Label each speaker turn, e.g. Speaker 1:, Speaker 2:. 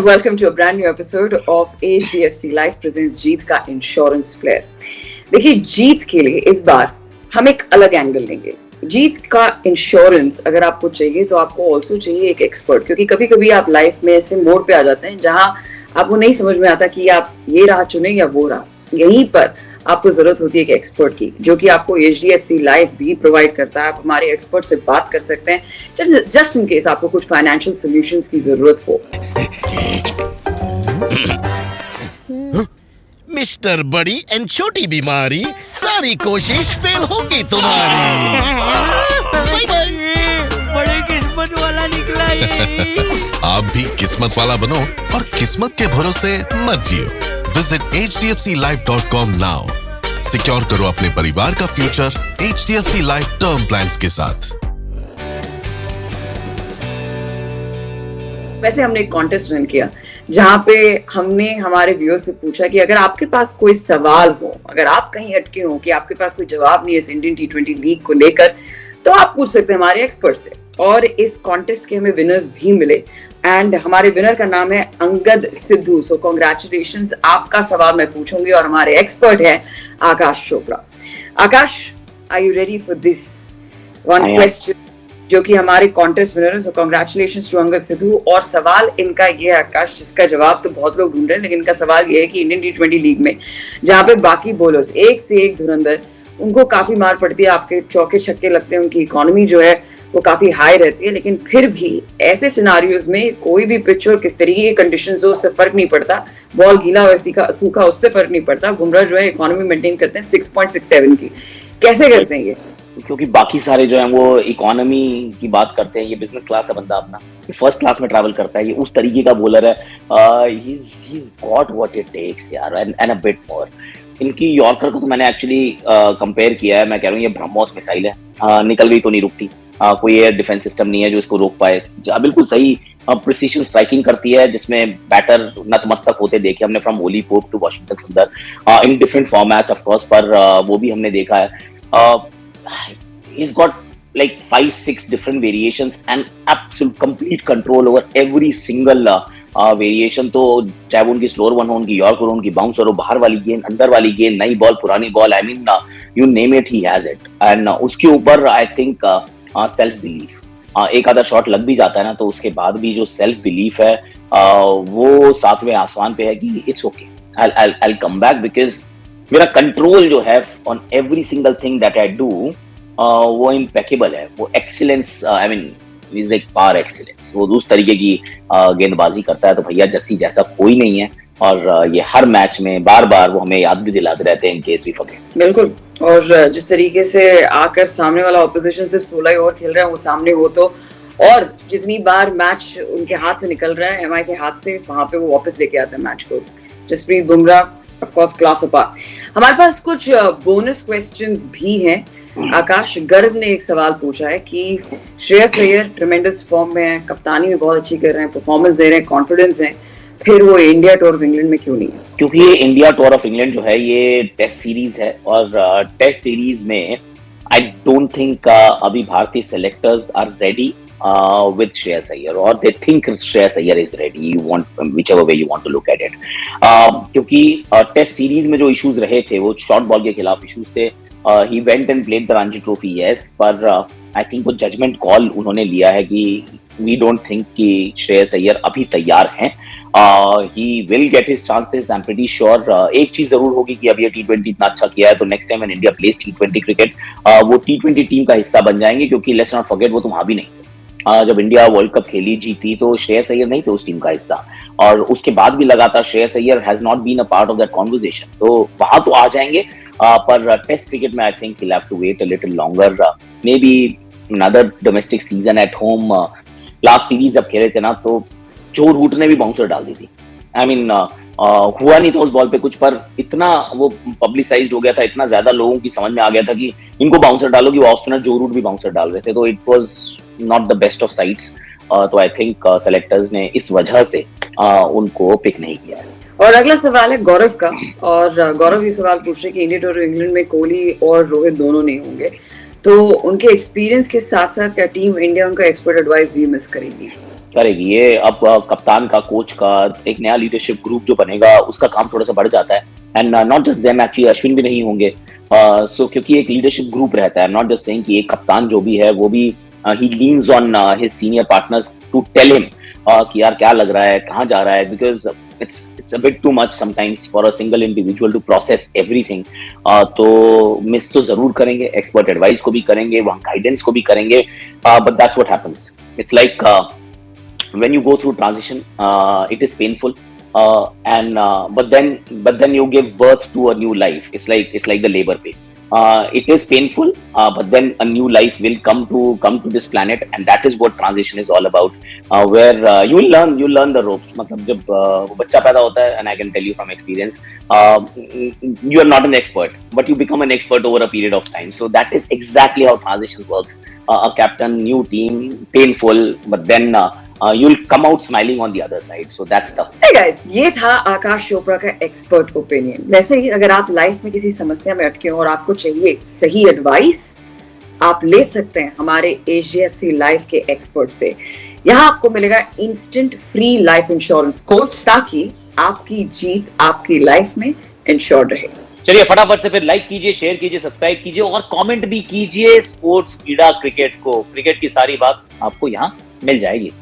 Speaker 1: welcome to a brand new episode of HDFC Life presents जीत का insurance player. देखिए, जीत के लिए इस बार हम एक अलग एंगल लेंगे। जीत का इंश्योरेंस अगर आपको चाहिए तो आपको ऑल्सो चाहिए एक एक्सपर्ट, क्योंकि कभी कभी आप लाइफ में ऐसे मोड़ पे आ जाते हैं जहां आपको नहीं समझ में आता कि आप ये राह चुने या वो राह। यहीं पर आपको जरूरत होती है एक एक्सपर्ट की, जो कि आपको HDFC लाइफ भी प्रोवाइड करता है। आप हमारे एक्सपर्ट से बात कर सकते हैं जस्ट इन केस आपको कुछ फाइनेंशियल सॉल्यूशंस की जरूरत हो।
Speaker 2: मिस्टर बड़ी एंड छोटी बीमारी, सारी कोशिश फेल होगी तुम्हारी।
Speaker 3: बड़ी किस्मत वाला निकला ये।
Speaker 2: आप भी किस्मत वाला बनो और किस्मत के भरोसे मत जियो। Visit hdfclife.com now. सिक्योर करो अपने परिवार का future HDFC life term plans के साथ।
Speaker 1: वैसे हमने एक कॉन्टेस्ट रन किया जहाँ पे हमने हमारे व्यूअर्स से पूछा कि अगर आपके पास कोई सवाल हो, अगर आप कहीं अटके हो कि आपके पास कोई जवाब नहीं है इस इंडियन T20 लीग को लेकर, तो आप पूछ सकते हैं हमारे एक्सपर्ट से। और इस कॉन्टेस्ट के हमें विनर्स भी मिले एंड हमारे विनर का नाम है अंगद सिद्धू। सो कॉन्ग्रेचुलेशंस, आपका सवाल मैं पूछूंगी और हमारे एक्सपर्ट है Aakash Chopra. Aakash, are you ready for this one question जो कि हमारे कॉन्टेस्ट विनर है? So congratulations to Angad Sidhu. और सवाल इनका ये है आकाश, जिसका जवाब तो बहुत लोग ढूंढ रहे हैं, लेकिन इनका सवाल ये है कि इंडियन T20 लीग में जहाँ पे बाकी बॉलर्स एक से एक धुरंधर, उनको काफी मार पड़ती है, आपके चौके छक्के लगते हैं, उनकी इकोनॉमी जो है वो काफी हाई रहती है, लेकिन फिर भी ऐसे सिनारियोज में कोई भी पिच और किस तरीके की कंडीशंस हो उससे फर्क नहीं पड़ता, बॉल गीला हो सूखा उससे फर्क नहीं पड़ता, बुमराह जो है इकोनॉमी मेंटेन करते हैं 6.67 की। कैसे करते हैं ये?
Speaker 4: क्योंकि बाकी सारे जो हैं वो इकोनॉमी की बात करते हैं, ये बिजनेस क्लास है बंदा अपना, ये फर्स्ट क्लास में ट्रैवल करता है, ये उस तरीके का बॉलर है। he's got what it takes यार, and a bit more। इनकी यॉर्कर को तो मैंने एक्चुअली कंपेयर किया है, मैं कह रहा हूँ ये ब्रह्मोस मिसाइल है, निकल गई तो नहीं रुकती। कोई एयर डिफेंस सिस्टम नहीं है जो इसको रोक पाए। बिल्कुल सही प्रिसीजन स्ट्राइकिंग करती है, जिसमें बैटर नतमस्तक होते देखे हमने, from Ollie Pope to Washington Sundar, in different formats of course, पर वो भी हमने देखा है। he's got like 5-6 different variations and absolute complete control over every single variation। तो चाहे वो उनकी स्लोअर वन हो, उनकी यॉर्कर हो, उनकी बाउंसर हो, बाहर वाली गेंद, अंदर वाली गेंद, नई बॉल, पुरानी ball, I mean you name it he has it. And उसके ऊपर आई थिंक सेल्फ बिलीफ, एक आधा शॉट लग भी जाता है ना, तो उसके बाद भी जो सेल्फ बिलीफ है वो सातवें आसमान पे है कि it's okay, I'll come back because मेरा कंट्रोल जो है on every single thing that I do वो इम्पेकेबल है, वो excellence, I mean is like par excellence. वो उस तरीके की गेंदबाजी करता है, तो भैया जस्सी जैसा कोई नहीं है। और ये हर मैच में बार बार वो हमें याद भी दिलाते रहते हैं इन केस वी फॉरगेट।
Speaker 1: बिल्कुल। और जिस तरीके से आकर सामने वाला ऑपोजिशन सिर्फ 16 ओवर खेल रहा है, वो सामने हो तो, और जितनी बार मैच उनके हाथ से निकल रहा है MI के हाथ से, वहां पे वो वापस लेके आते हैं मैच को। Jasprit Bumrah of course class apart. हमारे पास कुछ बोनस क्वेश्चंस भी हैं। आकाश, गर्व ने एक सवाल पूछा है कि श्रेयस अय्यर ट्रेमेंडस फॉर्म में है, कप्तानी में बहुत अच्छी कर रहे हैं, परफॉर्मेंस दे रहे हैं, कॉन्फिडेंस है, फिर वो इंडिया टूर ऑफ इंग्लैंड में क्यों नहीं है?
Speaker 4: क्योंकि ये इंडिया टूर ऑफ इंग्लैंड जो है ये टेस्ट सीरीज है, और टेस्ट सीरीज में आई डोंट थिंक अभी भारतीय selectors are ready with Shreyas Iyer, or they think Shreyas Iyer is ready, you want whichever way you want to look at it। क्योंकि test series में जो issues रहे थे वो short ball के खिलाफ इश्यूज थे। he went and played the Ranji Trophy, yes, पर आई थिंक वो जजमेंट कॉल उन्होंने लिया है कि we don't think कि Shreyas Iyer अभी तैयार हैं। he will get his chances, I'm pretty sure। एक चीज जरूर होगी कि अब ये T20 इतना अच्छा किया है, तो next time when India plays T20 cricket वो T20 टीम का हिस्सा बन जाएंगे, क्योंकि लेट्स नॉट फॉरगेट वो तो वहां भी नहीं थे। जब इंडिया वर्ल्ड कप खेली जीती तो श्रेयस अय्यर नहीं थे उस टीम का हिस्सा, और उसके बाद भी लगातार Shreyas Iyer has not been a part of that conversation, तो वहां तो आ जाएंगे। पर टेस्ट क्रिकेट में I think he'll have to wait a little longer, maybe another domestic season at home। Last series जब खेले थे ना, तो जो रूट ने भी बाउंसर डाल दी थी, आई मीन हुआ नहीं था उस बॉल पे कुछ, पर इतना वो पब्लिसाइज्ड हो गया था, इतना ज्यादा लोगों की समझ में आ गया था कि इनको बाउंसर डालो, कि वो ऑफ स्पिनर जो रूट भी बाउंसर डाल रहे थे, तो it was not the best of sides. तो आई थिंक सेलेक्टर्स ने इस वजह से उनको पिक नहीं किया है।
Speaker 1: और अगला सवाल है गौरव का, और गौरव ये सवाल पूछ रहे हैं कि इंडिया टूर इंग्लैंड में कोहली और रोहित दोनों नहीं होंगे, तो उनके एक्सपीरियंस के साथ साथ क्या टीम इंडिया उनका एक्सपर्ट एडवाइस भी मिस करेगी?
Speaker 4: करेगी ये। अब कप्तान का, कोच का एक नया लीडरशिप ग्रुप जो बनेगा उसका काम थोड़ा सा बढ़ जाता है। And not just them, actually Ashwin भी नहीं होंगे, सो क्योंकि एक लीडरशिप ग्रुप रहता है, नॉट जस्ट सेइंग कि एक कप्तान जो भी है वो भी he leans on his senior partners to tell him कि यार क्या लग रहा है, कहाँ जा रहा है, because it's a bit too much sometimes for a single individual to process everything. तो मिस तो जरूर करेंगे, एक्सपर्ट एडवाइस को भी करेंगे, वहाँ गाइडेंस को भी करेंगे, but that's what happens. It's like when you go through transition, it is painful, but then you give birth to a new life. It's like the labor pain. It is painful, but then a new life will come to this planet, and that is what transition is all about. Where you will learn the ropes. मतलब जब वो बच्चा पैदा होता है, and I can tell you from experience, you are not an expert, but you become an expert over a period of time. So that is exactly how transition works. A captain, new team, painful, but then you'll come out smiling on the other side. So that's the.
Speaker 1: Hey guys, ये था आकाश चोपड़ा का expert opinion. वैसे ही अगर आप life में किसी समस्या में अटके हो और आपको चाहिए सही एडवाइस, आप ले सकते हैं हमारे HDFC लाइफ के एक्सपर्ट से। यहाँ आपको मिलेगा instant free life insurance course, ताकि आपकी जीत आपकी लाइफ में इंश्योर्ड रहे।
Speaker 4: चलिए फटाफट से फिर लाइक कीजिए, शेयर कीजिए, सब्सक्राइब कीजिए और कमेंट भी कीजिए। स्पोर्ट्स, क्रीडा, क्रिकेट की सारी बात आपको यहाँ मिल जाएगी।